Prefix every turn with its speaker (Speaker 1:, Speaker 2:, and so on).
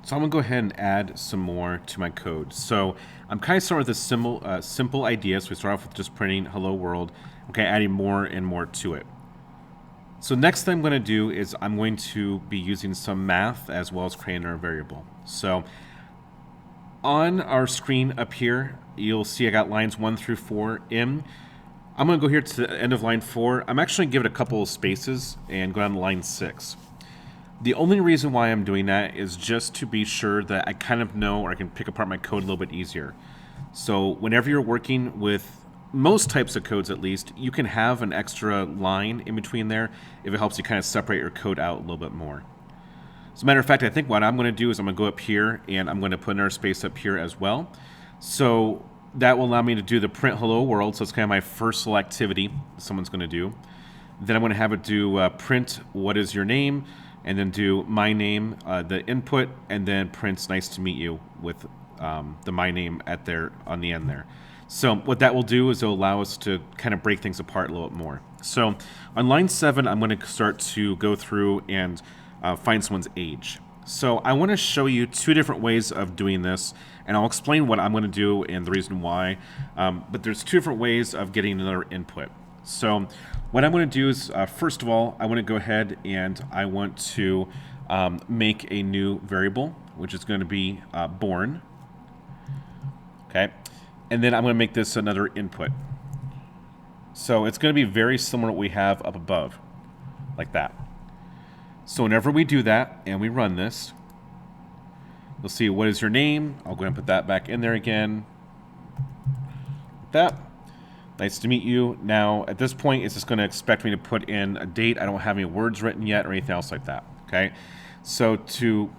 Speaker 1: So I'm going to go ahead and add some more to my code. So I'm kind of starting with a simple idea. So we start off with just printing hello world. Okay, adding more and more to it. So next thing I'm going to do is I'm going to be using some math as well as creating our variable. So on our screen up here, you'll see I got lines 1 through 4 in. I'm going to go here to the end of line 4. I'm actually going to give it a couple of spaces and go down to line 6. The only reason why I'm doing that is just to be sure that I kind of know, or I can pick apart my code a little bit easier. So whenever you're working with most types of codes, at least, you can have an extra line in between there if it helps you kind of separate your code out a little bit more. As a matter of fact, I think what I'm going to do is I'm going to go up here and I'm going to put another space up here as well. So that will allow me to do the print hello world. So it's kind of my first little activity someone's going to do. Then I'm going to have it do print what is your name, and then do my name, the input, and then print nice to meet you with the my name at there on the end there. So what that will do is it'll allow us to kind of break things apart a little bit more. So on line 7, I'm going to start to go through and find someone's age. So I want to show you 2 different ways of doing this, and I'll explain what I'm going to do and the reason why. But there's 2 different ways of getting another input. So what I'm going to do is, first of all, I want to go ahead and I want to make a new variable, which is going to be born. Okay. And then I'm going to make this another input. So it's going to be very similar to what we have up above, like that. So whenever we do that and we run this, you'll see what is your name. I'll go ahead and put that back in there again. Like that. Nice to meet you. Now, at this point, it's just going to expect me to put in a date. I don't have any words written yet or anything else like that. Okay. So to